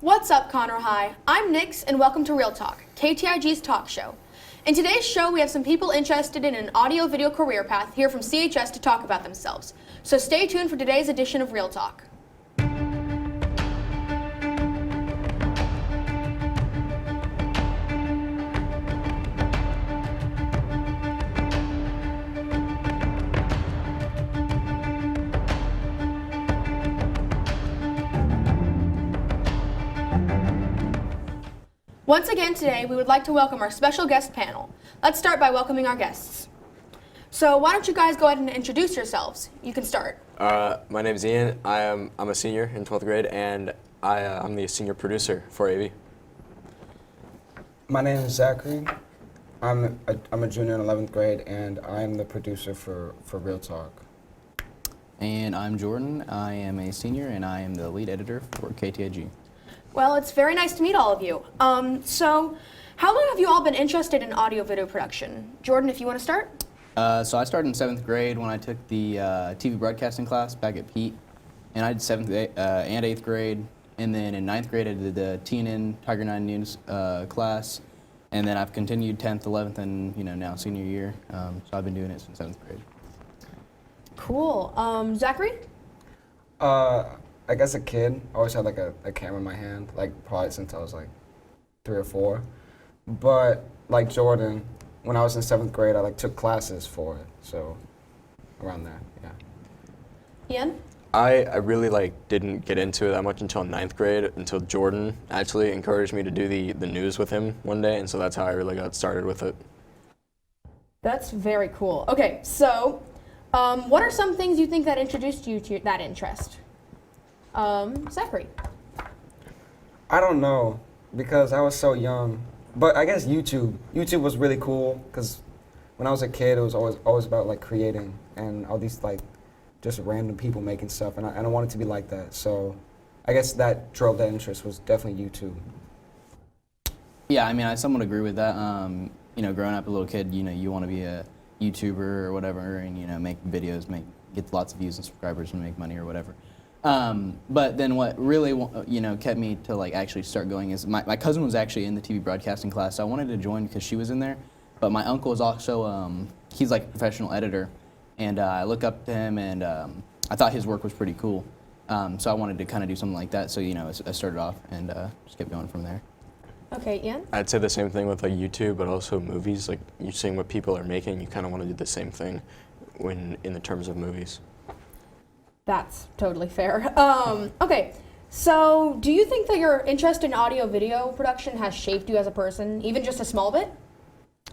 What's up, Conroe High? I'm Nix, and welcome to Real Talk, KTIG's talk show. In today's show, we have some people interested in an audio-video career path here from CHS to talk about themselves. So stay tuned for today's edition of Real Talk. Once again today, we would like to welcome our special guest panel. Let's start by welcoming our guests. So why don't you guys go ahead and introduce yourselves? You can start. My name is Ian. I'm a senior in 12th grade, and I'm the senior producer for AV. My name is Zachary. I'm a junior in 11th grade, and I'm the producer for Real Talk. And I'm Jordan. I am a senior, and I am the lead editor for KTIG. Well, it's very nice to meet all of you. So how long have you all been interested in audio-video production? Jordan, if you want to start? So I started in 7th grade when I took the TV broadcasting class back at Pete, and I did 7th and 8th grade, and then in 9th grade I did the TNN Tiger 9 News class, and then I've continued 10th, 11th, and now senior year. So I've been doing it since 7th grade. Cool. Zachary? I guess a kid, I always had like a camera in my hand, like probably since I was like 3 or 4. But like Jordan, when I was in 7th grade, I like took classes for it, so around there, yeah. Ian? I really didn't get into it that much until 9th grade, until Jordan actually encouraged me to do the news with him one day, and so that's how I really got started with it. That's very cool. Okay, so what are some things you think that introduced you to that interest? Zachary? I don't know, because I was so young. But I guess YouTube. YouTube was really cool, because when I was a kid, it was always about like creating and all these like just random people making stuff, and I wanted to be like that. So I guess that drove that interest was definitely YouTube. Yeah, I mean, I somewhat agree with that. Growing up a little kid, you want to be a YouTuber or whatever, and make videos, get lots of views and subscribers and make money or whatever. But then what really, kept me to actually start going is my cousin was actually in the TV broadcasting class, so I wanted to join because she was in there. But my uncle is also, he's like a professional editor, and I look up to him, and I thought his work was pretty cool. So I wanted to kind of do something like that. So I started off and just kept going from there. Okay, Ian? I'd say the same thing with YouTube, but also movies. Like you seeing what people are making, you kind of want to do the same thing when in the terms of movies. That's totally fair. Okay, so do you think that your interest in audio-video production has shaped you as a person, even just a small bit?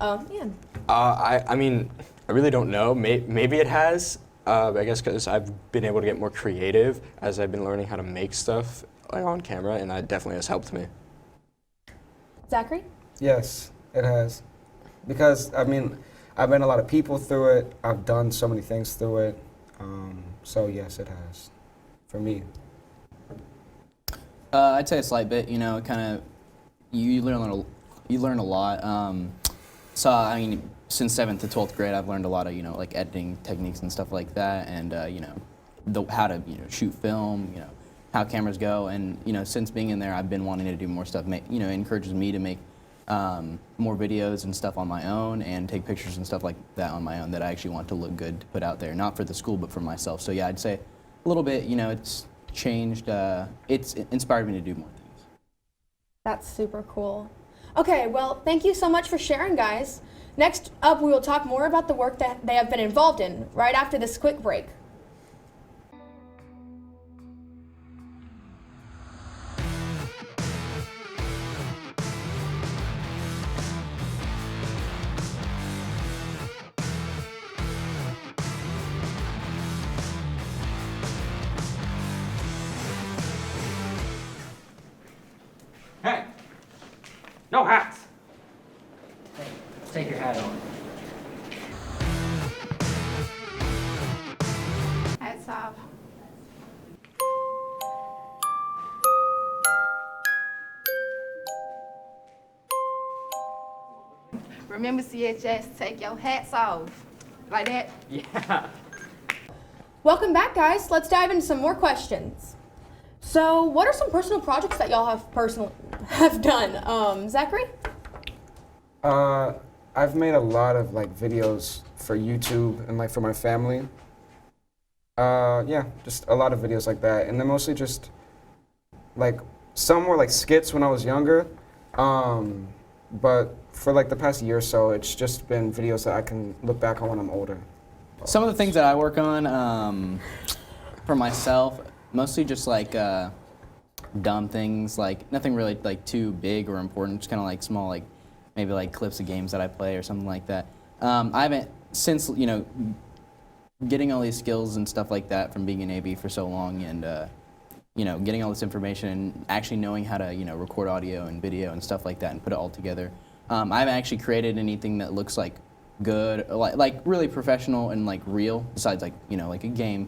Ian? I mean, I really don't know. Maybe it has. I guess because I've been able to get more creative as I've been learning how to make stuff on camera, and that definitely has helped me. Zachary? Yes, it has. Because, I mean, I've met a lot of people through it. I've done so many things through it. So yes, it has, for me. I'd say a slight bit. You learn a lot. So I mean, since 7th to 12th grade, I've learned a lot of editing techniques and stuff like that, and how to shoot film, how cameras go, and since being in there, I've been wanting to do more stuff. It encourages me to make more videos and stuff on my own and take pictures and stuff like that on my own that I actually want to look good to put out there, not for the school but for myself. So yeah, I'd say a little bit, it's changed, it's inspired me to do more things. That's super cool. Okay, well, thank you so much for sharing, guys. Next up, we will talk more about the work that they have been involved in right after this quick break. Hey! No hats! Hey, take your hat on. Hats off. Remember CHS, take your hats off. Like that? Yeah. Welcome back, guys. Let's dive into some more questions. So, what are some personal projects that y'all have done? Zachary? I've made a lot of like videos for YouTube and like for my family. Yeah, just a lot of videos like that, and they're mostly just like some were like skits when I was younger, but for like the past year or so, it's just been videos that I can look back on when I'm older. Some of the things that I work on for myself, mostly just like dumb things, like nothing really like too big or important, just kind of like small, like maybe like clips of games that I play or something like that. I haven't, since, you know, getting all these skills and stuff like that from being in AB for so long, and you know, getting all this information and actually knowing how to, you know, record audio and video and stuff like that and put it all together. I haven't actually created anything that looks like good, or like really professional and like real, besides like, you know, like a game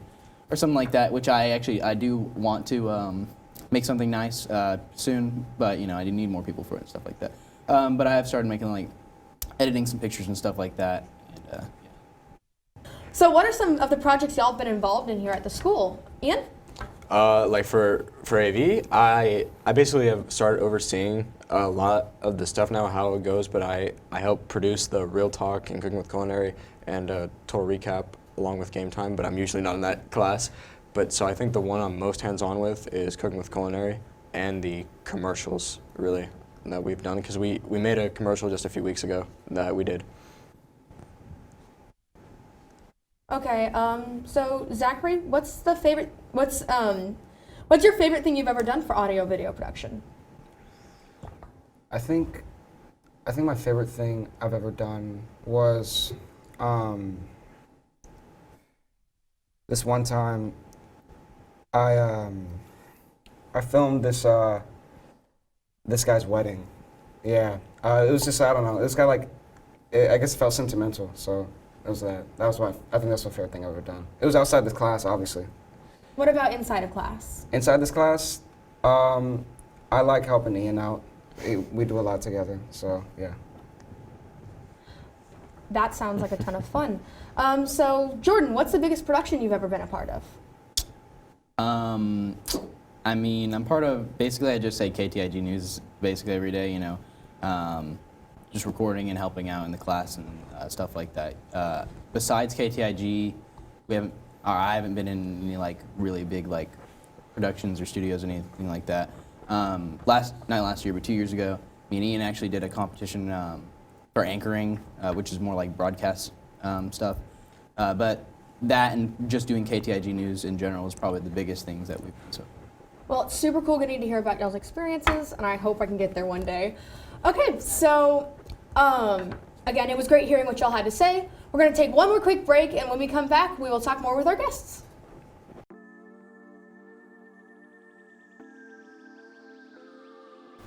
or something like that, which I do want to make something nice soon, but you know, I do need more people for it and stuff like that. But I have started making like editing some pictures and stuff like that. And, So, what are some of the projects y'all have been involved in here at the school? Ian? Like for AV, I basically have started overseeing a lot of the stuff now, how it goes, but I help produce the Real Talk and Cooking with Culinary and Total Recap along with Game Time, but I'm usually not in that class. But so I think the one I'm most hands-on with is Cooking with Culinary and the commercials, really, that we've done, because we made a commercial just a few weeks ago that we did. Okay, so Zachary, what's your favorite thing you've ever done for audio video production? I think my favorite thing I've ever done was this one time I filmed this guy's wedding. Yeah, it was just, I don't know, this guy like, I guess it felt sentimental, so it was that. I think that's my favorite thing I've ever done. It was outside this class, obviously. What about inside of class? Inside this class, I like helping Ian out. We do a lot together, so yeah. That sounds like a ton of fun. So Jordan, what's the biggest production you've ever been a part of? I mean, I'm part of, basically I just say KTIG News basically every day, you know, just recording and helping out in the class and stuff like that. Besides KTIG, I haven't been in any like really big like productions or studios or anything like that. Not last year, but 2 years ago, me and Ian actually did a competition for anchoring, which is more like broadcast stuff. But that and just doing KTIG News in general is probably the biggest things that we've done. So. Well, it's super cool getting to hear about y'all's experiences, and I hope I can get there one day. Okay, so again, it was great hearing what y'all had to say. We're going to take one more quick break, and when we come back, we will talk more with our guests.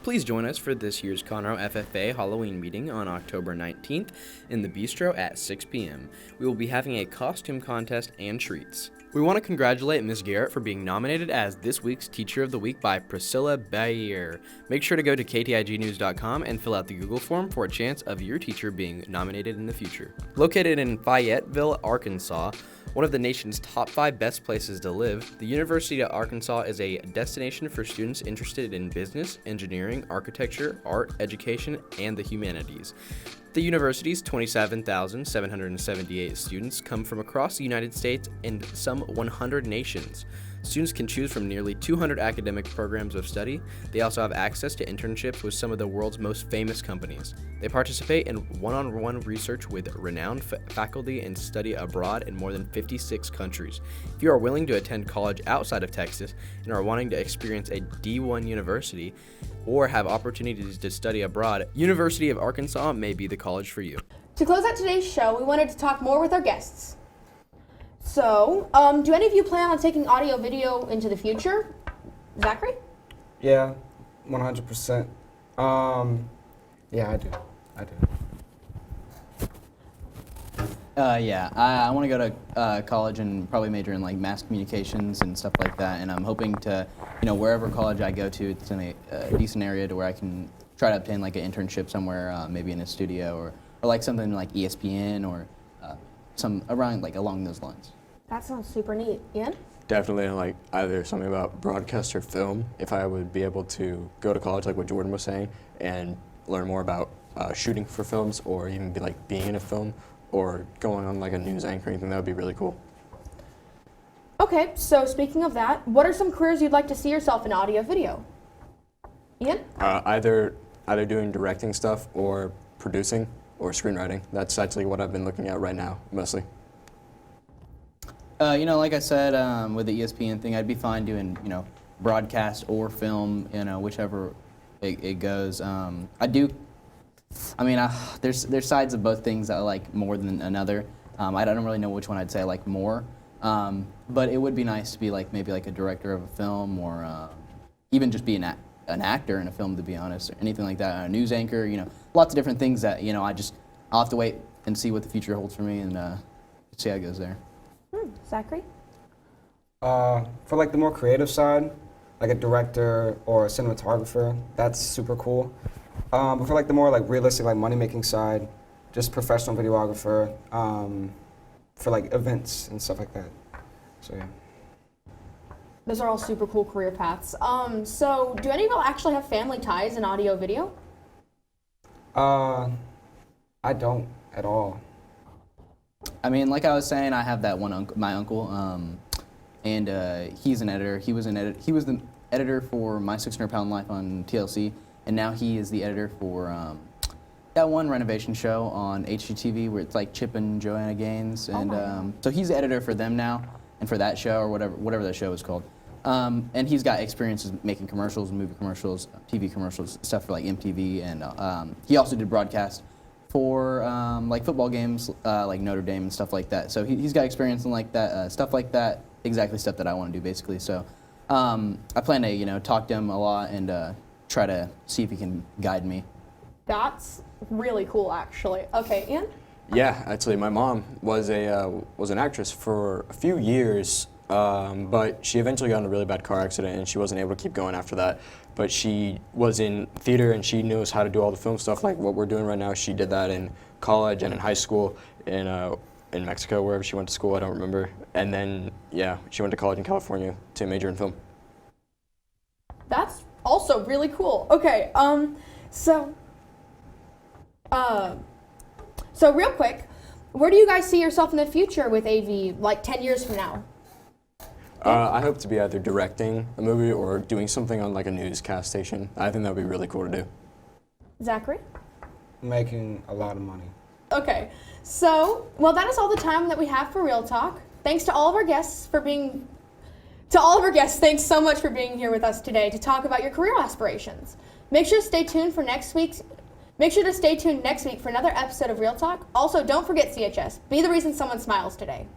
Please join us for this year's Conroe FFA Halloween meeting on October 19th in the Bistro at 6 p.m. We will be having a costume contest and treats. We want to congratulate Ms. Garrett for being nominated as this week's Teacher of the Week by Priscilla Bayer. Make sure to go to ktignews.com and fill out the Google form for a chance of your teacher being nominated in the future. Located in Fayetteville, Arkansas, one of the nation's top 5 best places to live, the University of Arkansas is a destination for students interested in business, engineering, architecture, art, education, and the humanities. The university's 27,778 students come from across the United States and some 100 nations. Students can choose from nearly 200 academic programs of study. They also have access to internships with some of the world's most famous companies. They participate in one-on-one research with renowned faculty and study abroad in more than 56 countries. If you are willing to attend college outside of Texas and are wanting to experience a D1 university or have opportunities to study abroad, University of Arkansas may be the college for you. To close out today's show, we wanted to talk more with our guests. So, do any of you plan on taking audio video into the future? Zachary? Yeah, 100%. Yeah, I do. Yeah, I want to go to college and probably major in like mass communications and stuff like that. And I'm hoping to, you know, wherever college I go to, it's in a decent area to where I can try to obtain like an internship somewhere, maybe in a studio or like something like ESPN or some around like along those lines. That sounds super neat. Ian? definitely like either something about broadcast or film. If I would be able to go to college, like what Jordan was saying, and learn more about shooting for films, or even be like being in a film, or going on like a news anchoring thing, that would be really cool. Okay, so speaking of that, what are some careers you'd like to see yourself in audio video? Ian? Either doing directing stuff or producing or screenwriting. That's actually what I've been looking at right now, mostly. You know, like I said, with the ESPN thing, I'd be fine doing, you know, broadcast or film, you know, whichever it goes. There's sides of both things that I like more than another. I don't really know which one I'd say I like more. But it would be nice to be like maybe like a director of a film, or even just be an actor in a film, to be honest, or anything like that. A news anchor, you know, lots of different things that, you know, I'll have to wait and see what the future holds for me, and see how it goes there. Zachary? For like the more creative side, like a director or a cinematographer, that's super cool. But for like the more like realistic, like money making side, just professional videographer, for like events and stuff like that. So yeah. Those are all super cool career paths. So do any of y'all actually have family ties in audio video? I don't at all. I mean, like I was saying, I have that one uncle, my uncle, and he's an editor. He was the editor for My 600 Pound Life on TLC, and now he is the editor for that one renovation show on HGTV where it's like Chip and Joanna Gaines, and so he's the editor for them now, and for that show, or whatever that show is called. And he's got experiences making commercials, movie commercials, TV commercials, stuff for like MTV, and he also did broadcast for like football games, like Notre Dame and stuff like that. So he's got experience in like that, stuff like that, exactly stuff that I want to do basically. So I plan to, you know, talk to him a lot and try to see if he can guide me. That's really cool, actually. Okay, Ian? Yeah, actually, my mom was an actress for a few years, but she eventually got in a really bad car accident, and she wasn't able to keep going after that. But she was in theater, and she knows how to do all the film stuff, like what we're doing right now. She did that in college and in high school, in Mexico, wherever she went to school, I don't remember. And then, yeah, she went to college in California to major in film. That's also really cool. Okay, so real quick, where do you guys see yourself in the future with AV, like 10 years from now? I hope to be either directing a movie or doing something on like a newscast station. I think that would be really cool to do. Zachary? Making a lot of money. Okay, so, well, that is all the time that we have for Real Talk. Thanks to all of our guests thanks so much for being here with us today to talk about your career aspirations. Make sure to stay tuned next week for another episode of Real Talk. Also, don't forget CHS. Be the reason someone smiles today.